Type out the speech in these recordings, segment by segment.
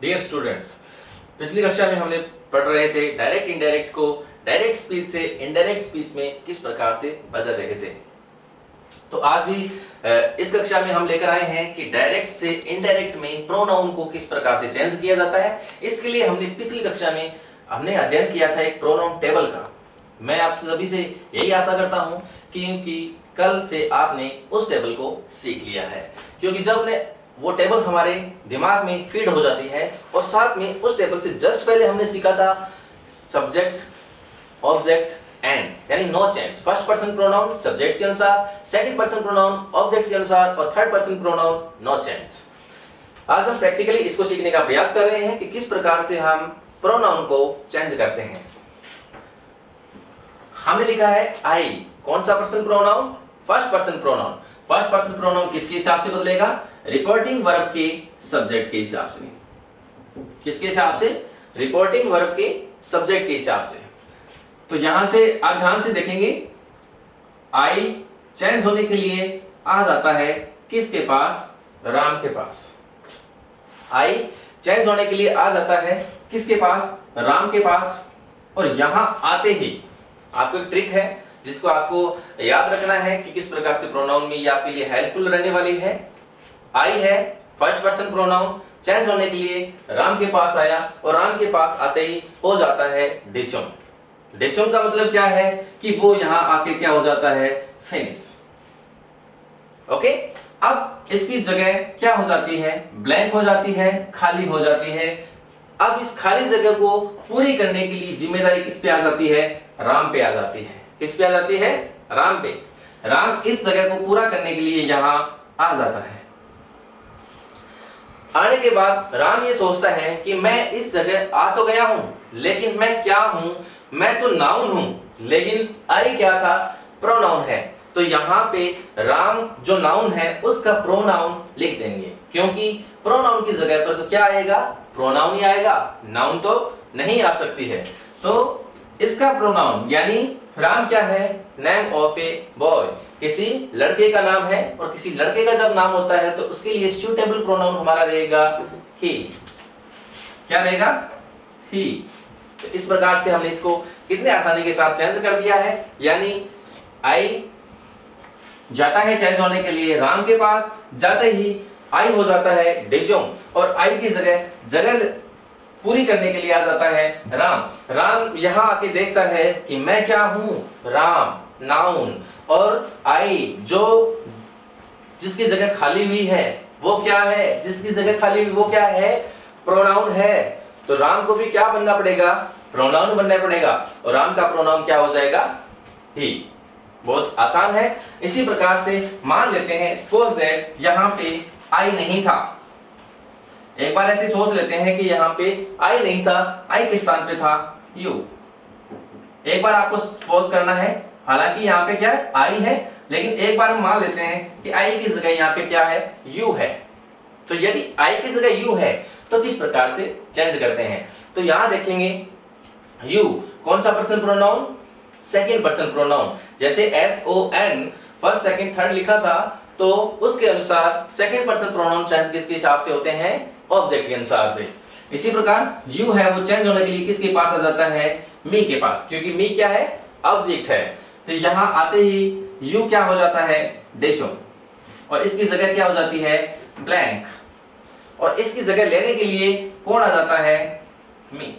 Dear students, पिछली कक्षा में हमने पढ़ रहे थे डायरेक्ट इनडायरेक्ट को डायरेक्ट स्पीच से इनडायरेक्ट स्पीच में किस प्रकार से बदल रहे थे। तो आज भी इस कक्षा में हम लेकर आए हैं कि डायरेक्ट से इनडायरेक्ट में प्रोनाउन को किस प्रकार से चेंज किया जाता है। इसके लिए हमने पिछली कक्षा में हमने अध्ययन किया था एक प्रोनाउन टेबल का। मैं आप सभी से यही आशा करता हूं क्योंकि कल से आपने उस टेबल को सीख लिया है, क्योंकि जब वो टेबल हमारे दिमाग में फीड हो जाती है और साथ में उस टेबल से जस्ट पहले हमने सीखा था सब्जेक्ट, ऑब्जेक्ट एंड, यानी no change. First person pronoun subject के अनुसार, सेकंड पर्सन प्रोनाउन ऑब्जेक्ट के अनुसार और third person pronoun no change. आज हम प्रैक्टिकली इसको सीखने का प्रयास कर रहे हैं कि किस प्रकार से हम प्रोनाउन को चेंज करते हैं। हमने लिखा है आई, कौन सा person pronoun? First person pronoun. First person pronoun किसके हिसाब से बदलेगा? रिपोर्टिंग वर्ब के सब्जेक्ट के हिसाब से। किसके हिसाब से? रिपोर्टिंग वर्ब के सब्जेक्ट के हिसाब से। तो यहां से आप ध्यान से देखेंगे, आई चेंज होने के लिए आ जाता है किसके पास? राम के पास। आई चेंज होने के लिए आ जाता है किसके पास? राम के पास। और यहां आते ही आपको एक ट्रिक है जिसको आपको याद रखना है कि किस प्रकार से प्रोनाउन में ये आपके लिए हेल्पफुल रहने वाली है। आई है फर्स्ट पर्सन प्रोनाउन, चेंज होने के लिए राम के पास आया और राम के पास आते ही हो जाता है डिसम। डिसम का मतलब क्या है कि वो यहां आके क्या हो जाता है? फिनिश। ओके, अब इसकी जगह क्या हो जाती है? ब्लैंक हो जाती है, खाली हो जाती है। अब इस खाली जगह को पूरी करने के लिए जिम्मेदारी किस पे आ जाती है? राम पे आ जाती है। किस पे आ जाती है? राम पे। राम इस जगह को पूरा करने के लिए यहां आ जाता है। आने के बाद राम ये सोचता है कि मैं इस जगह आ तो गया हूं, लेकिन मैं क्या हूं? मैं तो नाउन हूं, लेकिन आई क्या था? प्रोनाउन है। तो यहां पे राम जो नाउन है उसका प्रोनाउन लिख देंगे, क्योंकि प्रोनाउन की जगह पर तो क्या आएगा? प्रोनाउन ही आएगा, नाउन तो नहीं आ सकती है। तो इसका प्रोनाउन यानी राम क्या है? नेम ऑफ ए बॉय, किसी लड़के का नाम है। और किसी लड़के का जब नाम होता है तो उसके लिए सूटेबल प्रोनाउन हमारा रहेगा ही। क्या रहेगा? ही। तो इस प्रकार से हमने इसको कितने आसानी के साथ चेंज कर दिया है। यानी आई जाता है चेंज होने के लिए राम के पास, जाते ही आई हो जाता है डिसम और आई की जगह पूरी करने के लिए आ जाता है राम। राम यहां आके देखता है कि मैं क्या हूं? राम, नाउन। और आई जो जिसकी जगह खाली हुई है वो क्या है? जिसकी जगह खाली हुई वो क्या है? प्रोनाउन है। तो राम को भी क्या बनना पड़ेगा? प्रोनाउन बनना पड़ेगा। और राम का प्रोनाउन क्या हो जाएगा? ही। बहुत आसान है। इसी प्रकार से मान लेते हैं सपोज दैट यहां पे आई नहीं था। एक बार ऐसे सोच लेते हैं कि यहाँ पे आई नहीं था, आई के स्थान पे था यू। एक बार आपको सपोज करना है, हालांकि यहाँ पे क्या है? आई है, लेकिन एक बार हम मान लेते हैं कि आई की जगह यहाँ पे क्या है? यू है। तो यदि आई की जगह यू है तो किस प्रकार से चेंज करते हैं? तो यहाँ देखेंगे यू कौन सा person pronoun? Second person pronoun. जैसे SON फर्स्ट सेकेंड थर्ड लिखा था तो उसके अनुसार सेकेंड पर्सन प्रोनाउन चेंज किसके हिसाब से होते हैं? ऑब्जेक्ट के अनुसार से। इसी प्रकार यू है वो चेंज होने के लिए किसके पास आ जाता है? मी के पास, क्योंकि मी क्या है? ऑब्जेक्ट है। तो यहां आते ही यू क्या हो जाता है? डिसम। और इसकी जगह क्या हो जाती है? ब्लैंक। और इसकी जगह लेने के लिए कौन आ जाता है? मी।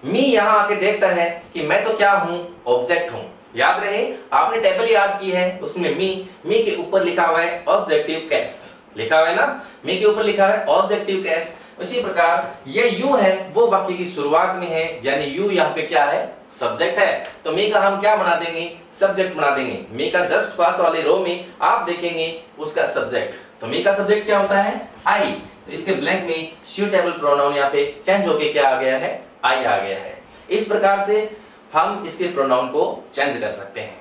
मी यहां आके देखता है कि मैं तो क्या हूं? ऑब्जेक्ट हूं। याद रहे, आपने टेबल याद की है, उसमें मी के ऊपर लिखा हुआ है ऑब्जेक्टिव केस। लिखा हुआ है ना, मी के ऊपर लिखा है ऑब्जेक्टिव केस। इसी प्रकार ये यू है वो वाक्य की शुरुआत में है, यानी यू यहाँ पे क्या है? सब्जेक्ट है। तो मी का हम क्या बना देंगे? सब्जेक्ट बना देंगे। मी का जस्ट पास वाले रो में आप देखेंगे उसका सब्जेक्ट। तो मी का सब्जेक्ट क्या होता है? आई। तो इसके ब्लैंक में सूटेबल प्रोनाउन यहाँ पे चेंज होके क्या आ गया है? आई आ गया है। इस प्रकार से हम इसके प्रोनाउन को चेंज कर सकते हैं।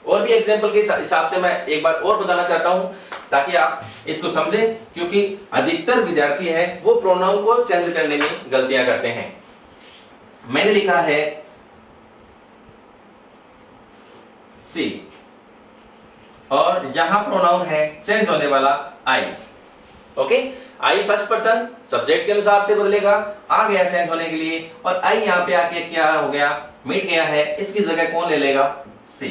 और भी एग्जांपल के हिसाब से मैं एक बार और बताना चाहता हूं ताकि आप इसको समझें, क्योंकि अधिकतर विद्यार्थी हैं वो प्रोनाउन को चेंज करने में गलतियां करते हैं। मैंने लिखा है सी और यहां प्रोनाउन है चेंज होने वाला आई। ओके, आई फर्स्ट पर्सन सब्जेक्ट के अनुसार से बदलेगा, आ गया चेंज होने के लिए, और आई यहाँ पे आके क्या हो गया, मिट गया है, इसकी जगह कौन ले लेगा, सी।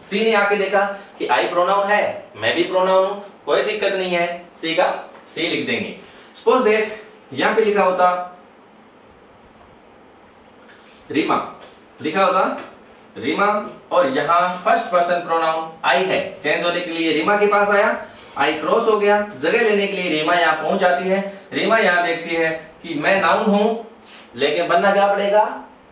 सी ने आके देखा कि आई प्रोनाउन है, मैं भी प्रोनाउन हूं, कोई दिक्कत नहीं है, सी का सी लिख देंगे। सपोज दैट यहां पे लिखा होता रीमा, लिखा होता रीमा, और यहां फर्स्ट पर्सन प्रोनाउन आई है, चेंज होने के लिए रीमा के पास आया, आई क्रॉस हो गया, जगह लेने के लिए रीमा यहां पहुंच जाती है। रीमा यहां देखती है कि मैं नाउन हूं, लेकिन बनना क्या पड़ेगा,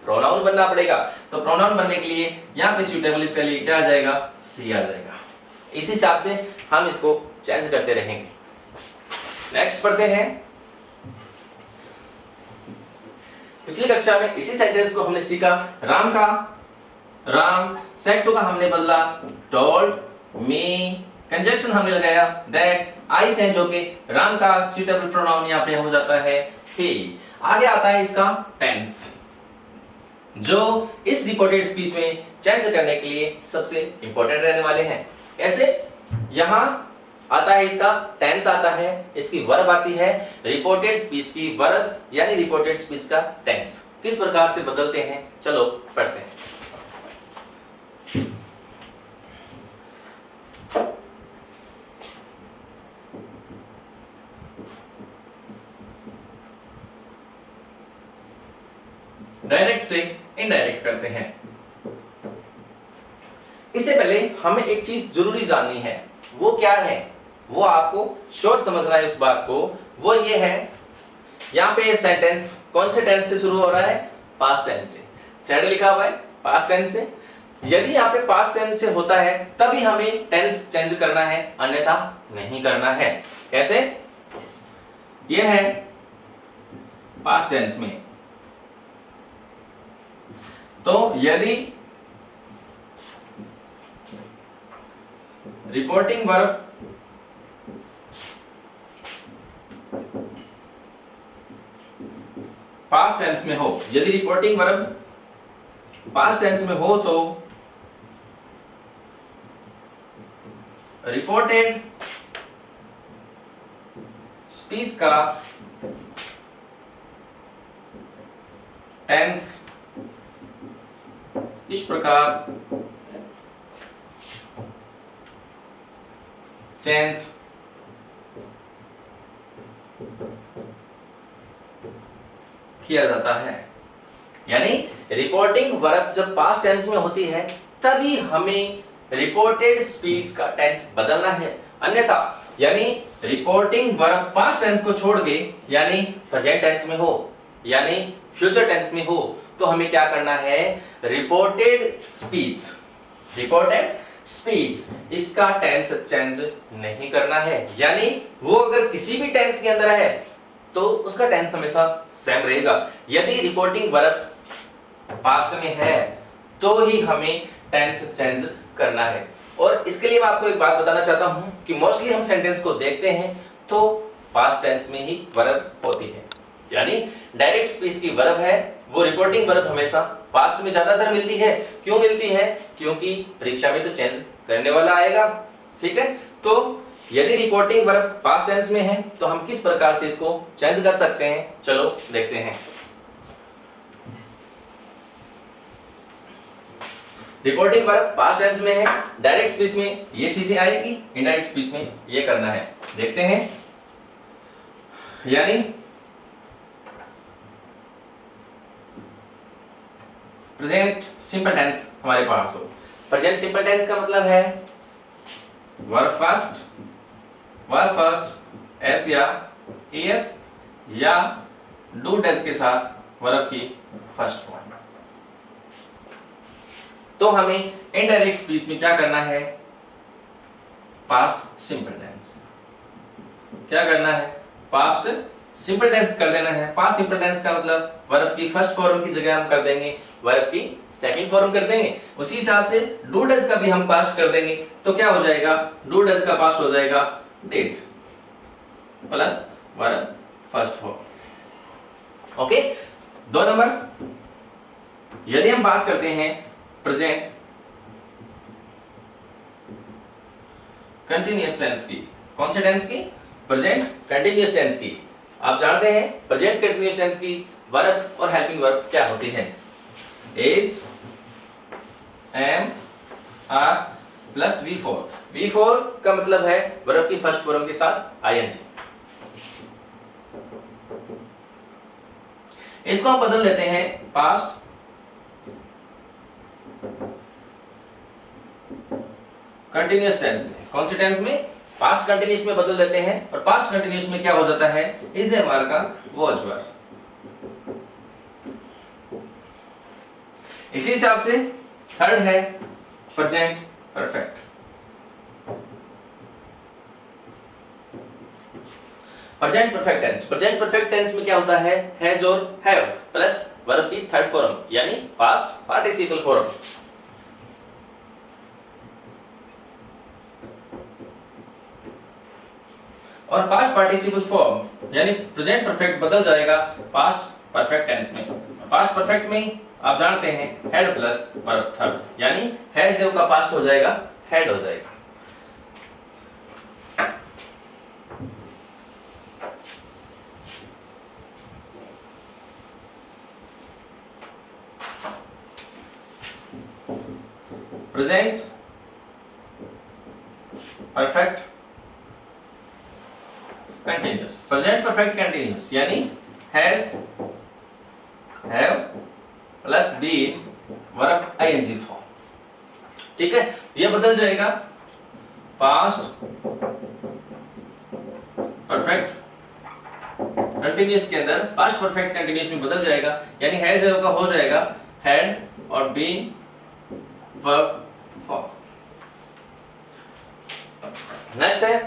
प्रोनाउन बनना पड़ेगा। तो प्रोनाउन बनने के लिए यहां पे सूटेबल इसके लिए क्या आ जाएगा, सी आ जाएगा। इस हिसाब से हम इसको चेंज करते रहेंगे। नेक्स्ट पढ़ते हैं। पिछली कक्षा में इसी सेंटेंस को हमने सीखा, राम का, राम, सेट टू का हमने बदला टोल्ड मी, कंजंक्शन हमने लगाया दैट, आई चेंज होके राम का सूटेबल प्रोनाउन यहां पे हो जाता है ही। आगे आता है इसका टेंस, जो इस रिपोर्टेड स्पीच में चेंज करने के लिए सबसे इंपॉर्टेंट रहने वाले हैं। कैसे, यहां आता है इसका टेंस आता है, इसकी वर्ब आती है, रिपोर्टेड स्पीच की वर्ब यानी रिपोर्टेड स्पीच का टेंस किस प्रकार से बदलते हैं, चलो पढ़ते हैं। डायरेक्ट से इनडायरेक्ट करते हैं। इससे पहले हमें एक चीज जरूरी जाननी है, वो क्या है, वो आपको शॉर्ट समझना है उस बात को। वो ये है, यहां पे सेंटेंस कौन से टेंस से शुरू हो रहा है, पास्ट टेंस से, सेड लिखा हुआ है पास्ट टेंस से। यदि यहां पे पास्ट टेंस से होता है तभी हमें टेंस चेंज करना है, अन्यथा नहीं करना है। कैसे, ये है पास्ट टेंस में, तो यदि रिपोर्टिंग वर्ब पास्ट टेंस में हो, यदि रिपोर्टिंग वर्ब पास्ट टेंस में हो तो रिपोर्टेड स्पीच का टेंस इस प्रकार चेंज किया जाता है। यानी रिपोर्टिंग वर्ब जब पास्ट टेंस में होती है तभी हमें रिपोर्टेड स्पीच का टेंस बदलना है, अन्यथा यानी रिपोर्टिंग वर्ब पास्ट टेंस को छोड़ के यानी प्रेजेंट टेंस में हो यानी फ्यूचर टेंस में हो तो हमें क्या करना है, रिपोर्टेड स्पीच इसका टेंस चेंज नहीं करना है। यानी वो अगर किसी भी टेंस के अंदर है तो उसका टेंस हमेशा सेम रहेगा। यदि रिपोर्टिंग वर्ब पास्ट में है तो ही हमें टेंस चेंज करना है। और इसके लिए मैं आपको एक बात बताना चाहता हूं कि मोस्टली हम सेंटेंस को देखते हैं तो पास्ट टेंस में ही वर्ब होती है, यानी डायरेक्ट स्पीच की वर्ब है वो रिपोर्टिंग वर्ब हमेशा पास्ट में ज्यादातर मिलती है। क्यों मिलती है, क्योंकि परीक्षा में तो चेंज करने वाला आएगा। ठीक है, तो यदि रिपोर्टिंग वर्ब पास्ट टेंस में है तो हम किस प्रकार से इसको चेंज कर सकते हैं, चलो देखते हैं। रिपोर्टिंग वर्ब पास्ट टेंस में है, डायरेक्ट स्पीच में ये चीजें आएगी, इनडायरेक्ट स्पीच में ये करना है। देखते हैं, यानी प्रेजेंट सिंपल टेंस हमारे पास हो। प्रेजेंट सिंपल टेंस का मतलब है वर्ब फर्स्ट एस या एस या डू डज के साथ वर्ब की फर्स्ट फॉर्म। तो हमें इनडायरेक्ट स्पीच में क्या करना है, पास्ट सिंपल टेंस क्या करना है, पास्ट सिंपल टेंस कर देना है। पास्ट सिंपल टेंस का मतलब वर्ब की फर्स्ट फॉर्म की जगह हम कर देंगे वर्ब की सेकंड फॉर्म कर देंगे। उसी हिसाब से डू डज का भी हम पास्ट कर देंगे तो क्या हो जाएगा, डू डज का पास्ट हो जाएगा did plus verb first form. Okay, 2 number, यदि हम बात करते हैं प्रेजेंट कंटिन्यूअस टेंस की, कौन से टेंस की, प्रेजेंट कंटिन्यूअस टेंस की। आप जानते हैं प्रेजेंट कंटिन्यूअस टेंस की वर्ब और हेल्पिंग वर्ब क्या होती है। Is, am, are plus V4। V4 का मतलब है वर्ब की फर्स्ट फॉर्म के साथ ing। इसको हम बदल लेते हैं पास्ट कंटिन्यूअस टेंस में। कौन से टेंस में? पास्ट कंटिन्यूअस में बदल देते हैं। और पास्ट कंटिन्यूअस में क्या हो जाता है? इज एम आर का वॉज वर। इसी हिसाब से थर्ड है present perfect. Present perfect tense. Present perfect tense में क्या होता है? हैज और हैव प्लस वर्ब की थर्ड फॉर्म यानी पास्ट पार्टिसिपल फॉर्म। और पास्ट पार्टिसिपल फॉर्म यानी प्रेजेंट परफेक्ट बदल जाएगा पास्ट परफेक्ट टेंस में। पास्ट परफेक्ट में आप जानते हैं हैड प्लस वर्ब थर्ड यानी हैज का पास्ट हो जाएगा हैड हो जाएगा। Present perfect continuous. Present perfect continuous यानी has, have plus been verb ING form. ठीक है, ये बदल जाएगा पास्ट परफेक्ट कंटिन्यूअस के अंदर पास्ट परफेक्ट कंटिन्यूअस में बदल जाएगा यानी हैज का हो जाएगा हैड और बीन वर्ब फॉर्म। नेक्स्ट है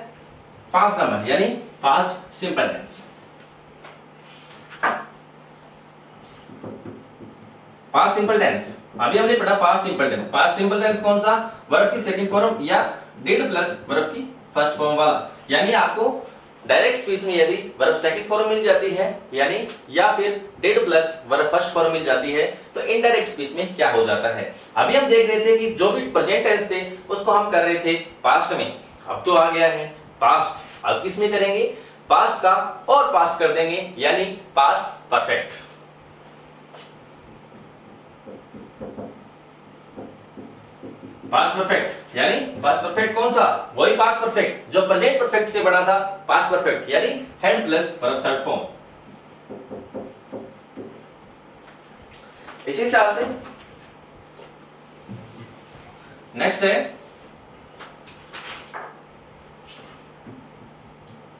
पास्ट नंबर यानी past simple tense. Past simple tense अभी हमने पढ़ा past simple tense. Past simple tense कौन सा? वर्ब की सेकंड फॉर्म या डिड प्लस वर्ब की फर्स्ट फॉर्म वाला। यानी आपको डायरेक्ट स्पीच में यदि वर्ब सेकंड फॉर्म मिल जाती है यानी या फिर did plus verb first form मिल जाती है तो इनडायरेक्ट स्पीच में क्या हो जाता है। अभी हम देख रहे थे कि जो भी प्रेजेंट टेंस थे उसको हम कर रहे थे पास्ट में। अब तो आ गया है पास्ट। अब किस में करेंगे? पास्ट का और पास्ट कर देंगे यानी पास्ट परफेक्ट। पास्ट परफेक्ट यानी पास्ट परफेक्ट कौन सा? वही पास्ट परफेक्ट जो प्रेजेंट परफेक्ट से बना था पास्ट परफेक्ट यानी had plus verb third form. इसी हिसाब से नेक्स्ट है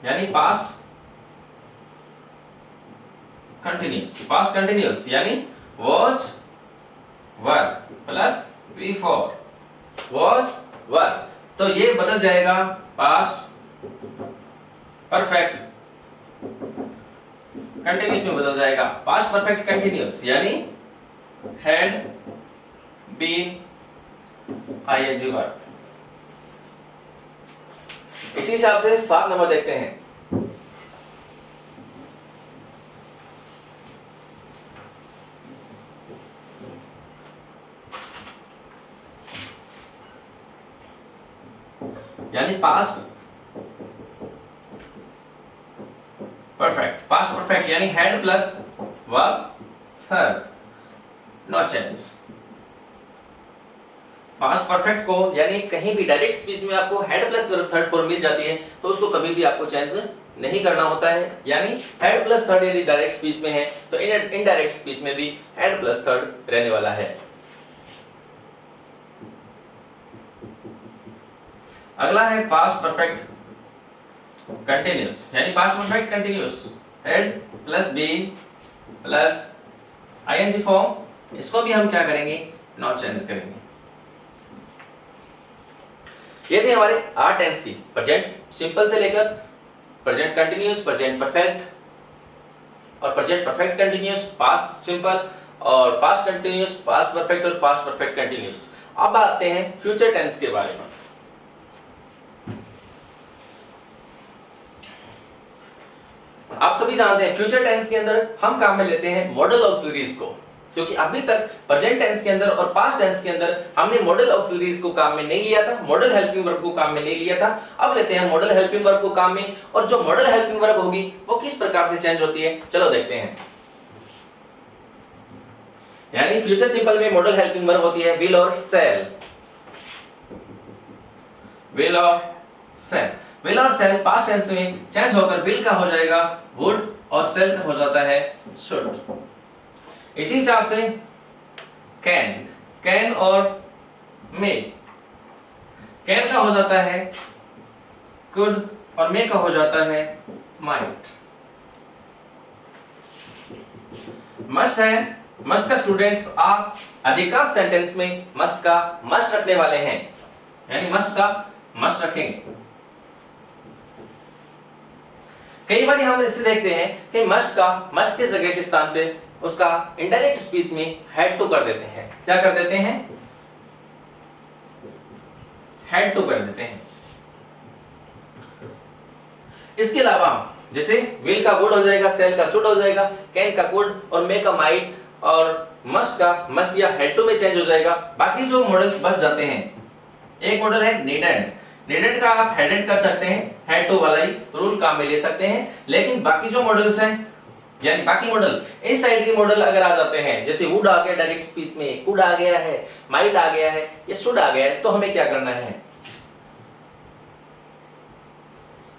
यानी पास्ट कंटिन्यूअस। पास्ट कंटिन्यूअस यानी was were plus V4 was वर। तो ये बदल जाएगा पास्ट परफेक्ट कंटिन्यूअस में बदल जाएगा पास्ट परफेक्ट कंटिन्यूअस यानी हैड बीन आईएनजी वर्ब। इसी हिसाब से 7 नंबर देखते हैं। यानी पास्ट परफेक्ट। पास्ट परफेक्ट यानी had plus verb third, no change. Past perfect को यानी कहीं भी डायरेक्ट स्पीच में आपको had plus verb third form मिल जाती है तो उसको कभी भी आपको चेंज नहीं करना होता है। यानी हेड प्लस थर्ड यदि डायरेक्ट स्पीच में है तो इनडायरेक्ट स्पीच में भी हेड प्लस थर्ड रहने वाला है। अगला है पास्ट परफेक्ट कंटिन्यूअस यानी past perfect continuous had plus been plus ING form. इसको भी हम क्या करेंगे? नॉट चेंज करेंगे। ये थे हमारे 8 टेंस की प्रेजेंट सिंपल से लेकर प्रेजेंट कंटिन्यूअस, प्रेजेंट परफेक्ट और present perfect continuous, past simple और पास्ट कंटिन्यूअस, पास्ट परफेक्ट और पास्ट परफेक्ट कंटिन्यूअस। अब आते हैं फ्यूचर टेंस के बारे में। आप सभी जानते हैं फ्यूचर टेंस के अंदर हम काम में लेते हैं मॉडल ऑक्सिलरीज को। क्योंकि अभी तक प्रेजेंट टेंस के अंदर और पास्ट टेंस के अंदर हमने मॉडल ऑक्सिलरीज को काम में नहीं लिया था, मॉडल हेल्पिंग वर्ब को काम में नहीं लिया था। अब लेते हैं मॉडल हेल्पिंग वर्ब को काम में, और जो मॉडल हेल्पिंग वर्ब होगी वो किस प्रकार से चेंज होती है, चलो देखते हैं। यानी फ्यूचर सिंपल में मॉडल हेल्पिंग वर्ब होती है विल और शैल। विल और शैल, विल और शैल पास्ट टेंस में चेंज होकर विल का हो जाएगा वुड और शैल का हो जाता है शुड। इसी हिसाब से कैन, कैन और मे, कैन का हो जाता है कुड और मे का हो जाता है माइट। मस्ट है, मस्ट का स्टूडेंट्स आप अधिकांश सेंटेंस में मस्ट का मस्ट रखने वाले हैं, यानी मस्ट का मस्ट रखेंगे। कई बार हम इसे देखते हैं कि मस्ट का मस्ट की जगह के स्थान पे उसका इनडायरेक्ट स्पीच में हैड टू कर देते हैं। क्या कर देते हैं? हैड टू कर देते हैं। इसके अलावा जैसे विल का वुड हो जाएगा, सेल का शुड हो जाएगा, कैन का कुड और मे का माइट, और मस्ट का मस्ट या हैड टू में चेंज हो जाएगा। बाकी जो मॉडल्स बच जाते हैं, एक मॉडल है नीडेंट, नीडेंट का आप हैडेंट कर सकते हैं, हैड टू वाला ही रूल काम में ले सकते हैं। लेकिन बाकी जो मॉडल्स हैं, यानी बाकी मॉडल इस साइड के मॉडल अगर आ जाते हैं, जैसे वुड आ गया डायरेक्ट स्पीच में, कुड आ गया है, माइट आ गया है या शुड आ गया है, तो हमें क्या करना है?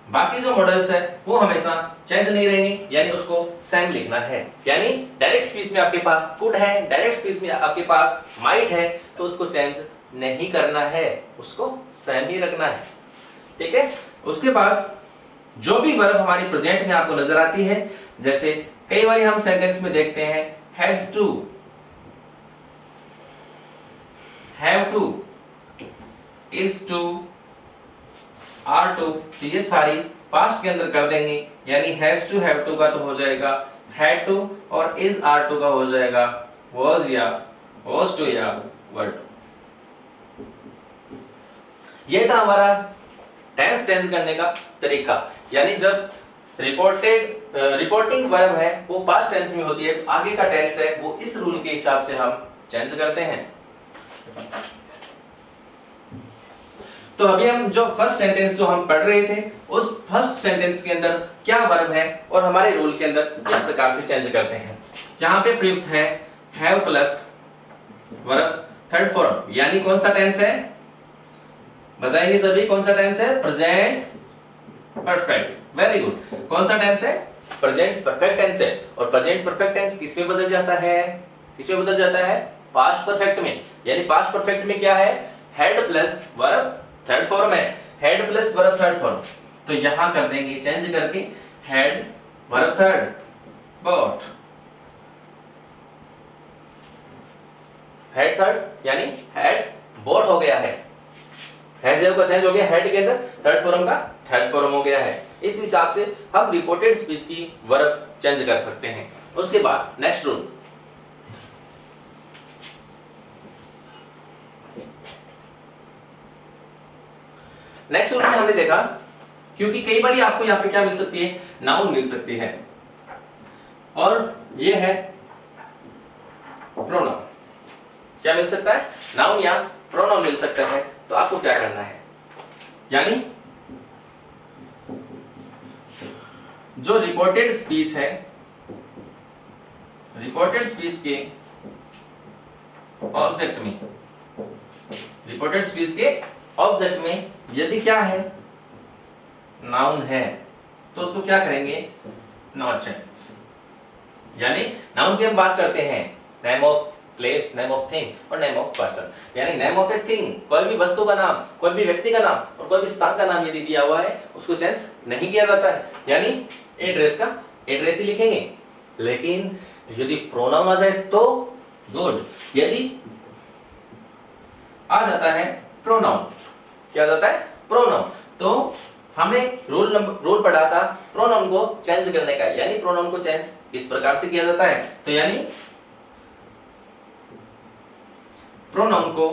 बाकी जो मॉडल्स है वो हमेशा चेंज नहीं रहेंगे, यानी उसको सेम लिखना है। यानी डायरेक्ट स्पीच में आपके पास कुड है, डायरेक्ट स्पीच में आपके पास माइट है, तो उसको चेंज नहीं करना है, उसको सेम ही रखना है। ठीक है। उसके बाद जो भी वर्ब हमारी प्रेजेंट में आपको नजर आती है, जैसे कई बार हम सेंटेंस में देखते हैं has to, have to, is to, are to, तो ये सारी पास्ट के अंदर कर देंगे। यानी हैज टू हैव टू का तो हो जाएगा हैड टू, और इज आर टू का हो जाएगा वाज या वाज टू या वर टू। ये था हमारा टेंस चेंज करने का तरीका। यानी जब रिपोर्टिंग वर्ब है वो पास्ट टेंस में होती है, तो आगे का टेंस है वो इस रूल के हिसाब से हम चेंज करते हैं। तो अभी हम जो फर्स्ट सेंटेंस जो हम पढ़ रहे थे, उस फर्स्ट सेंटेंस के अंदर क्या वर्ब है और हमारे रूल के अंदर किस प्रकार से चेंज करते हैं। यहाँ पे प्रयुक्त है have plus verb third form, यानी कौन सा टेंस है? बताएंगे सभी कौन सा टेंस है? Present perfect. Very good. कौन सा टेंस है? प्रेजेंट परफेक्ट टेंस है। और प्रेजेंट परफेक्ट टेंस किस में बदल जाता है? किस में बदल जाता है? पास्ट परफेक्ट में। यानी पास्ट परफेक्ट में क्या है? Had plus verb third form है, had plus verb third form. तो यहां कर देंगे चेंज करके had verb third, bought, had third यानी हेड बॉट हो गया है। हैज का चेंज हो गया हेड के अंदर, थर्ड फॉर्म का थर्ड फॉर्म हो गया है। इस हिसाब से हम रिपोर्टेड स्पीच की वर्ब चेंज कर सकते हैं। उसके बाद नेक्स्ट रूल, नेक्स्ट रूल में हमने देखा, क्योंकि कई बार आपको यहाँ पे क्या मिल सकती है? नाउन मिल सकती है, और ये है प्रोनाउन। क्या मिल सकता है? नाउन या प्रोनाउन मिल सकता है। तो आपको क्या करना है? यानी जो रिपोर्टेड स्पीच है, रिपोर्टेड स्पीच के ऑब्जेक्ट में, रिपोर्टेड स्पीच के ऑब्जेक्ट में यदि क्या है? नाउन है, तो उसको क्या करेंगे? Not change. यानी नाउन की हम बात करते हैं name of place, name of thing और नेम ऑफ पर्सन। यानी नेम ऑफ ए थिंग, कोई भी वस्तु का नाम, कोई भी व्यक्ति का नाम और कोई भी स्थान का नाम यदि दिया हुआ है, उसको चेंज नहीं किया जाता है। यानी एड्रेस का एड्रेस ही लिखेंगे। लेकिन यदि प्रोनाउन आ जाए तो गुड। यदि आ जाता है प्रोनाउन, क्या आ जाता है? प्रोनाउन, तो हमने रूल पढ़ा था प्रोनाउन को चेंज करने का। यानी प्रोनाउन को चेंज किस प्रकार से किया जाता है? तो यानी प्रोनाउन को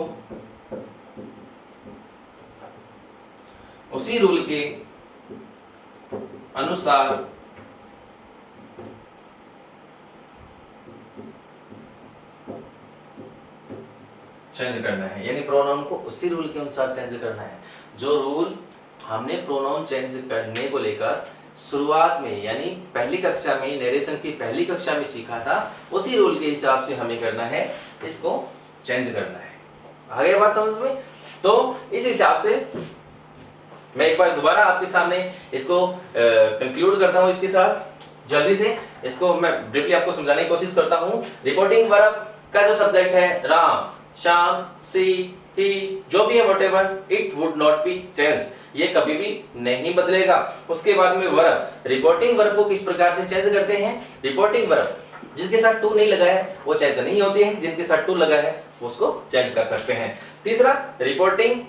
उसी रूल के अनुसार चेंज करना है, यानी प्रोनाउन को उसी रूल के अनुसार चेंज करना है। जो रूल हमने प्रोनाउन चेंज करने को लेकर शुरुआत में यानी पहली कक्षा में, नरेशन की पहली कक्षा में सीखा था, उसी रूल के हिसाब से हमें करना है, इसको चेंज करना है। आ गई बात समझ में? तो इस हिसाब से मैं एक बार दोबारा आपके सामने इसको कंक्लूड करता हूं इसके साथ। जल्दी से इसको मैं ब्रीफली आपको समझाने की कोशिश करता हूं। रिपोर्टिंग वर्ब का जो सब्जेक्ट है राम, श्याम, सी, ही, जो भी है whatever, it would not be changed, ये कभी भी नहीं बदलेगा। उसके बाद में वर्ब, रिपोर्टिंग वर्ब को किस प्रकार से चेंज करते हैं? रिपोर्टिंग वर्ब जिसके साथ टू नहीं लगा है वो चेंज नहीं होती है, जिनके साथ टू लगा है उसको चेंज कर सकते हैं। तीसरा, रिपोर्टिंग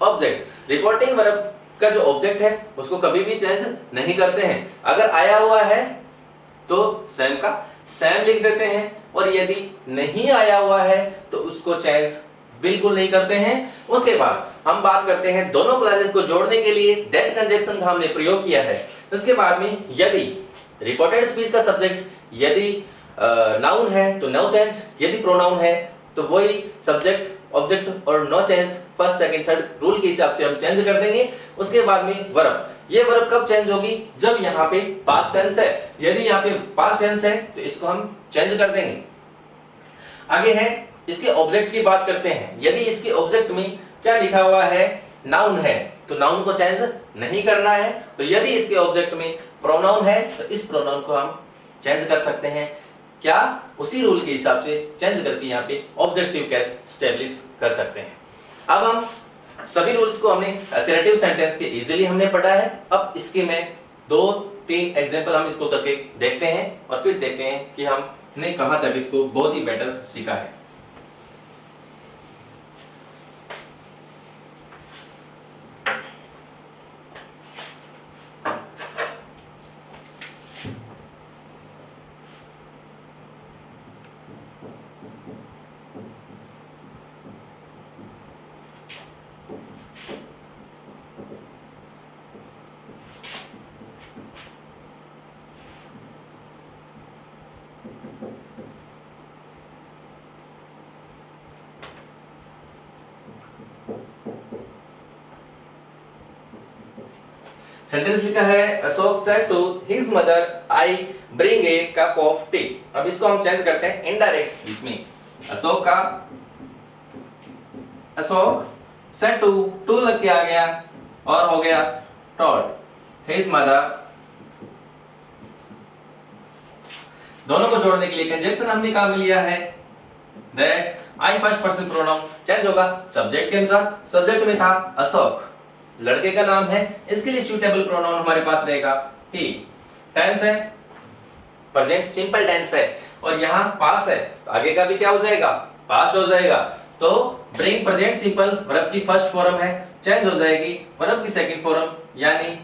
ऑब्जेक्ट, रिपोर्टिंग वर्ब का जो ऑब्जेक्ट है उसको कभी भी चेंज नहीं करते हैं। अगर आया हुआ है तो सेम का सेम लिख देते हैं, और यदि नहीं आया हुआ है तो उसको चेंज बिल्कुल नहीं करते हैं। उसके बाद हम बात करते हैं दोनों क्लासेस को जोड़ने के लिए दैट कंजंक्शन का हमने प्रयोग किया है। उसके बाद में यदि रिपोर्टेड स्पीच का सब्जेक्ट यदि नाउन है तो नो चेंज, यदि प्रोनाउन है तो वही सब्जेक्ट ऑब्जेक्ट और no change, first second third rule के हिसाब से हम चेंज कर देंगे। उसके बाद में वर्ब, ये वर्ब कब चेंज होगी? जब यहाँ पे पास्ट टेंस है। यदि यहाँ पे पास्ट टेंस है तो इसको हम चेंज कर देंगे। आगे है इसके ऑब्जेक्ट की बात करते हैं। यदि इसके ऑब्जेक्ट में क्या लिखा हुआ है? नाउन है, तो नाउन को चेंज नहीं करना है। तो यदि इसके ऑब्जेक्ट में प्रोनाउन है तो इस प्रोनाउन को हम चेंज कर सकते हैं। क्या? उसी रूल के हिसाब से चेंज करके यहाँ पे ऑब्जेक्टिव केस स्टैब्लिश कर सकते हैं। अब हम सभी रूल्स को हमने असर्टिव सेंटेंस के इजीली हमने पढ़ा है। अब इसके में 2-3 एग्जांपल हम इसको करके देखते हैं और फिर देखते हैं कि हमने कहां तक इसको बहुत ही बेटर सीखा है। सेंटेंस लिखा है Ashok said to his mother I bring a cup of tea. अब इसको हम चेंज करते हैं इनडायरेक्ट स्पीच में। अशोक सेड टू लग के आ गया और हो गया टॉल्ड हिज मदर। दोनों को जोड़ने के लिए कंजंक्शन हमने काम में लिया है that I first person pronoun change होगा सब्जेक्ट के अनुसार। सब्जेक्ट में था अशोक, लड़के का नाम है, इसके लिए सूटेबल प्रोनाउन हमारे पास रहेगा ही। टेंस है प्रेजेंट सिंपल टेंस है और यहाँ पास्ट है, आगे का भी क्या हो जाएगा? पास्ट हो जाएगा। तो ब्रिंग प्रेजेंट सिंपल वर्ब की फर्स्ट फॉर्म है, चेंज हो जाएगी वर्ब की सेकंड फॉर्म, यानी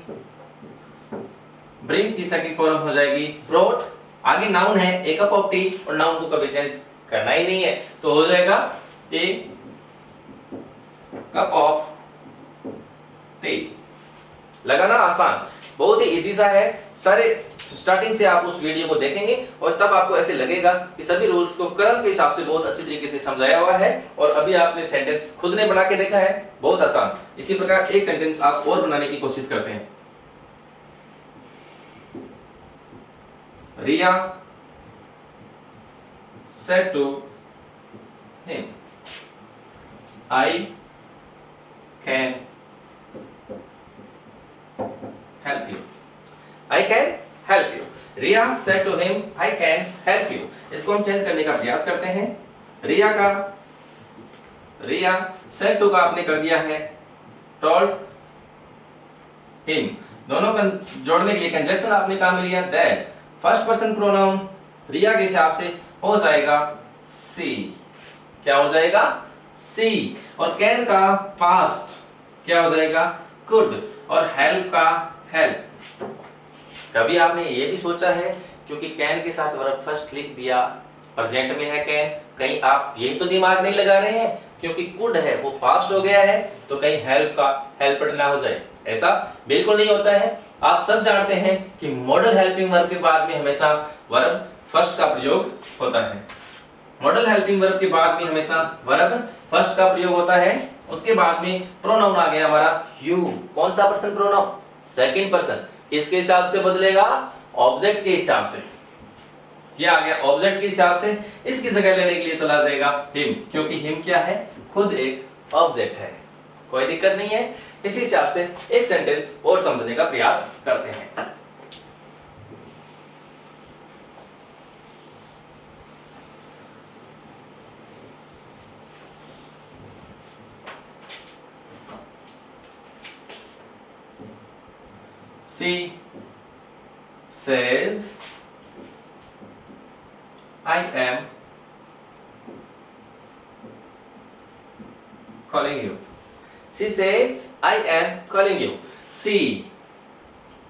ब्रिंग की सेकंड फॉर्म हो जाएगी ब्रॉट। आगे नाउन है ए कप ऑफ टी और नाउन को कभी चेंज करना ही नहीं है, तो हो जाएगा ए कप ऑफ टी। लगाना आसान, बहुत ही इजी सा है। सारे स्टार्टिंग से आप उस वीडियो को देखेंगे और तब आपको ऐसे लगेगा कि सभी रूल्स को क्रम के हिसाब से बहुत अच्छी तरीके से समझाया हुआ है। और अभी आपने सेंटेंस खुद ने बना के देखा है, बहुत आसान। इसी प्रकार एक सेंटेंस आप और बनाने की कोशिश करते हैं। रिया said to him, I can help you. I can help you. Riya said to him, I can help you. इसको हम चेंज करने का प्रयास करते हैं। रिया said to का आपने कर दिया है told him। दोनों को जोड़ने के लिए कंजंक्शन आपने काम में लिया that। फर्स्ट पर्सन प्रोनाउन रिया के हिसाब से हो जाएगा सी। क्या हो जाएगा? सी। और कैन का पास्ट क्या हो जाएगा? कुड। और हेल्प का हेल्प। कभी आपने ये भी सोचा है क्योंकि कैन के साथ वर्ब फर्स्ट लिख दिया, प्रेजेंट में है कैन, कहीं आप यही तो दिमाग नहीं लगा रहे हैं क्योंकि कुड है वो पास्ट हो गया है तो कहीं हेल्प का हेल्पड ना हो जाए? ऐसा बिल्कुल नहीं होता है। आप सब जानते हैं कि मॉडल हेल्पिंग वर्ब के बाद में हमेशा वर्ब फर्स्ट का प्रयोग होता है। मॉडल हेल्पिंग वर्ब के बाद में हमेशा वर्ब फर्स्ट का प्रयोग होता है। उसके बाद में प्रोनाउन आ गया हमारा यू। कौन सा पर्सन प्रोनाउन? Second person. किसके हिसाब से बदलेगा? ऑब्जेक्ट के हिसाब से। ये आ गया ऑब्जेक्ट के हिसाब से। इसकी जगह लेने के लिए चला जाएगा हिम, क्योंकि हिम क्या है? खुद एक ऑब्जेक्ट है। कोई दिक्कत नहीं है। इसी हिसाब से एक सेंटेंस और समझने का प्रयास करते हैं। She says I am calling you. She says I am calling you. She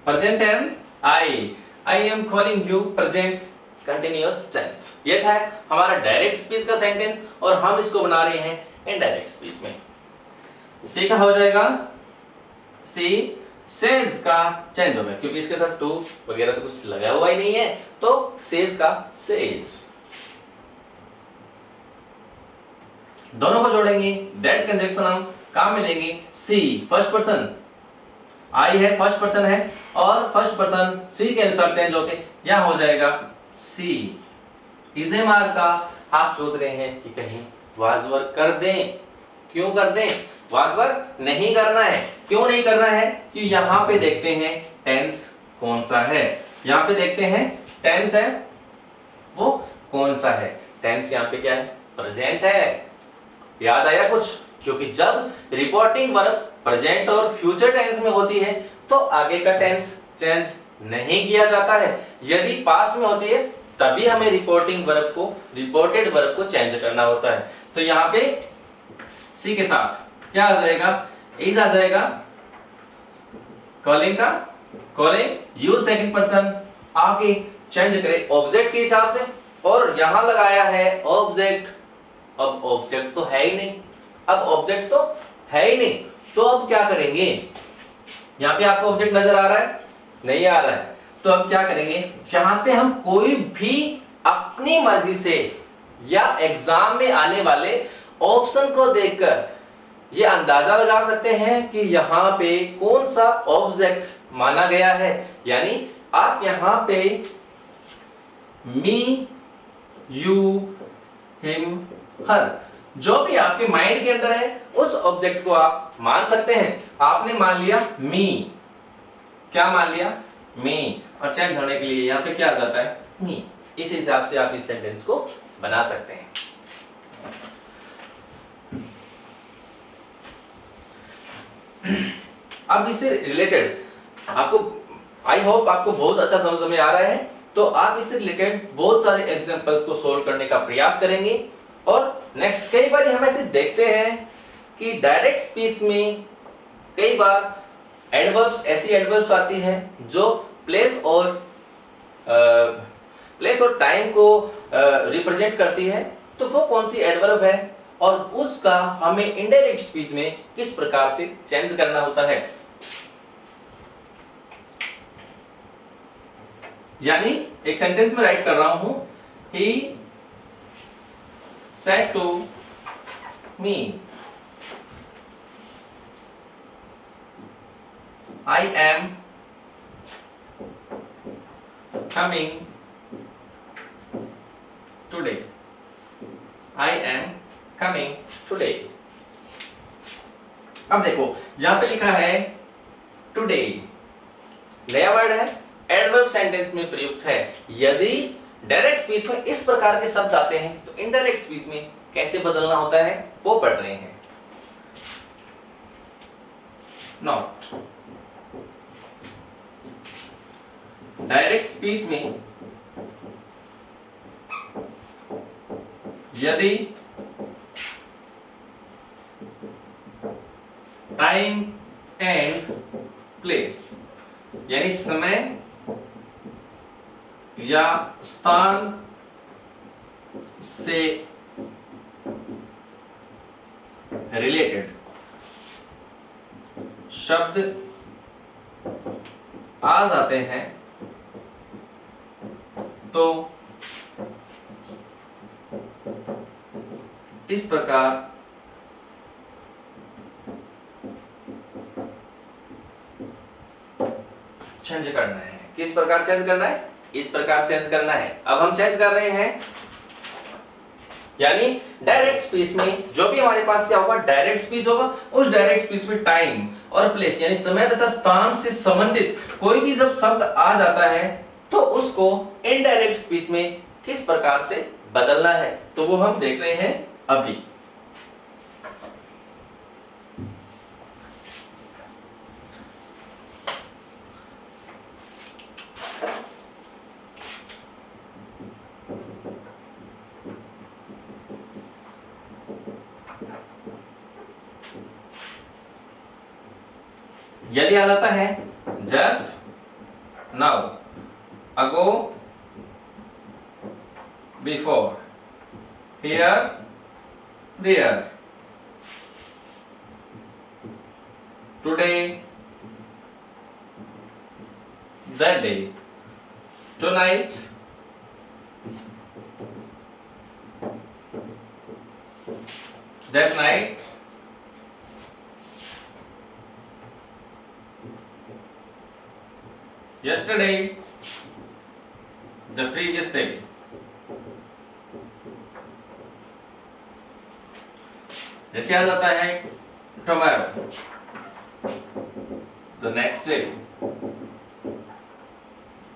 present tense, I am calling you present continuous tense। ये था हमारा डायरेक्ट स्पीच का सेंटेंस और हम इसको बना रहे हैं इनडायरेक्ट स्पीच में। सी का हो जाएगा सी सेज का चेंज हो गया, क्योंकि इसके साथ टू वगैरह तो कुछ लगा हुआ ही नहीं है, तो सेज का सेज। दोनों को जोड़ेंगे, दैट कंजंक्शन हम काम में लेंगे। सी फर्स्ट पर्सन, आई है फर्स्ट पर्सन है, और फर्स्ट पर्सन सी के अनुसार चेंज होके यहां हो जाएगा सी। इजेमार का आप सोच रहे हैं कि कहीं वाजवर्क कर दें। क्यों कर दें? वाजवर्क नहीं करना है। क्यों नहीं करना है? कि यहां पे देखते हैं टेंस कौन सा है। यहां पे देखते हैं टेंस है वो कौन सा है। टेंस यहां पे क्या है? प्रेजेंट है। याद आया कुछ? क्योंकि जब रिपोर्टिंग वर्ब प्रेजेंट और फ्यूचर टेंस में होती है तो आगे का टेंस चेंज नहीं किया जाता है। यदि पास्ट में होती है तभी हमें रिपोर्टिंग वर्ब को, रिपोर्टेड वर्ब को चेंज करना होता है। तो यहां पे सी के साथ क्या आ जाएगा? इज आ जाएगा कॉलिंग का, कॉलिंग यू सेकंड पर्सन आगे चेंज करे ऑब्जेक्ट के हिसाब से, और यहां लगाया है ऑब्जेक्ट। अब ऑब्जेक्ट तो है ही नहीं, अब ऑब्जेक्ट तो है ही नहीं, तो अब क्या करेंगे? यहां पे आपको ऑब्जेक्ट नजर आ रहा है? नहीं आ रहा है। तो अब क्या करेंगे? यहां पे हम कोई भी अपनी मर्जी से या एग्जाम में आने वाले ऑप्शन को देखकर ये अंदाजा लगा सकते हैं कि यहां पे कौन सा ऑब्जेक्ट माना गया है। यानी आप यहां पे मी, यू, हिम, हर, जो भी आपके माइंड के अंदर है उस ऑब्जेक्ट को आप मान सकते हैं। आपने मान लिया मी, क्या मान लिया? मी, और चेंज होने के लिए यहां पे क्या आ जाता है? मी। इस हिसाब से आप इस सेंटेंस को बना सकते हैं। अब इससे रिलेटेड आपको, आई होप आपको बहुत अच्छा समझ में आ रहा है, तो आप इससे रिलेटेड बहुत सारे एग्जांपल्स को सोल्व करने का प्रयास करेंगे। और नेक्स्ट, कई बार हम ऐसे देखते हैं कि डायरेक्ट स्पीच में कई बार एडवर्ब्स, ऐसी एडवर्ब्स आती हैं जो प्लेस और टाइम को रिप्रेजेंट करती है। तो वो कौन सी एडवर्ब है और उसका हमें इनडायरेक्ट स्पीच में किस प्रकार से चेंज करना होता है। यानी एक सेंटेंस में राइट कर रहा हूं, he said to me I am coming today, I am coming today. अब देखो यहां पे लिखा है टुडे, नया वर्ड है, एडवर्ब सेंटेंस में प्रयुक्त है। यदि डायरेक्ट स्पीच में इस प्रकार के शब्द आते हैं तो इनडायरेक्ट स्पीच में कैसे बदलना होता है वो पढ़ रहे हैं। नॉट, डायरेक्ट स्पीच में यदि टाइम एंड प्लेस, यानी समय या स्थान से रिलेटेड शब्द आ जाते हैं इस प्रकार चेंज करना है। किस प्रकार चेंज करना है? इस प्रकार चेंज करना है। अब हम चेंज कर रहे हैं, यानी डायरेक्ट स्पीच में जो भी हमारे पास क्या होगा, डायरेक्ट स्पीच होगा, उस डायरेक्ट स्पीच में टाइम और प्लेस यानी समय तथा स्थान से संबंधित कोई भी जब शब्द आ जाता है तो उसको इनडायरेक्ट स्पीच में किस प्रकार से बदलना है, तो वो हम देख रहे हैं अभी। यदि आ जाता है just, now, ago, before, here, there, today, that day, tonight, that night, yesterday, the previous day, जैसे आ जाता है tomorrow, the next day,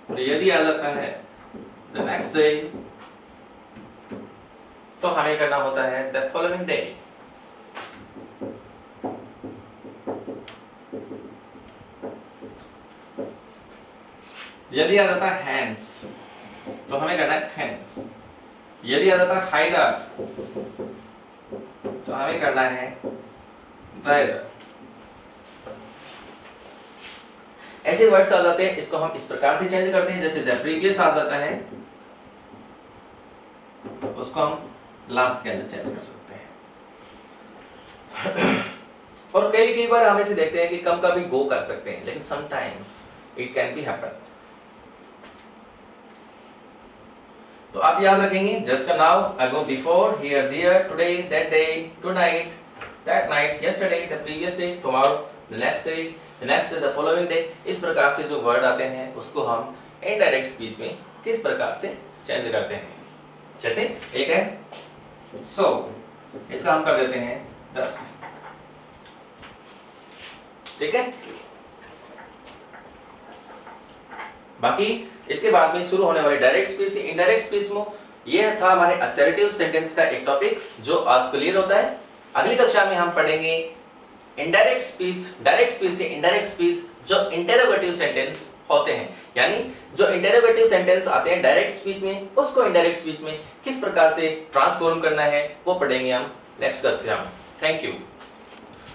और यदि आ जाता है the next day, तो हमें करना होता है the following day। यदि आ जाता है hands, तो हमें करना है hands। यदि आ जाता है hider, तो हमें करना है rider। ऐसे वर्ड्स आ जाते हैं, इसको हम इस प्रकार से चेंज करते हैं, जैसे the previous आ जाता है, उसको हम लास्ट के अंदर चेंज कर सकते हैं। और कई बार हम ऐसे देखते हैं कि कम का भी गो कर सकते हैं, लेकिन sometimes it can be happen. तो आप याद रखेंगे just now, ago, before, here, there, today, that day, tonight, that night, yesterday, the previous day, tomorrow, the next day, the next day, the following day. इस प्रकार से जो word आते हैं उसको हम इनडायरेक्ट स्पीच में किस प्रकार से चेंज करते हैं। जैसे एक है सो, इसका हम कर देते हैं 10, ठीक है। बाकी इसके बाद में शुरू होने वाले डायरेक्ट स्पीच से इनडायरेक्ट स्पीच में, यह था हमारे असर्टिव सेंटेंस का एक टॉपिक जो आज क्लियर होता है। अगली कक्षा में हम पढ़ेंगे इनडायरेक्ट स्पीच, डायरेक्ट स्पीच से इनडायरेक्ट स्पीच जो इंटरोगेटिव सेंटेंस होते हैं, यानी जो इंटरोगेटिव सेंटेंस आते हैं डायरेक्ट स्पीच में, उसको इनडायरेक्ट स्पीच में किस प्रकार से ट्रांसफॉर्म करना है वो पढ़ेंगे हम नेक्स्ट कक्षा में। Thank you.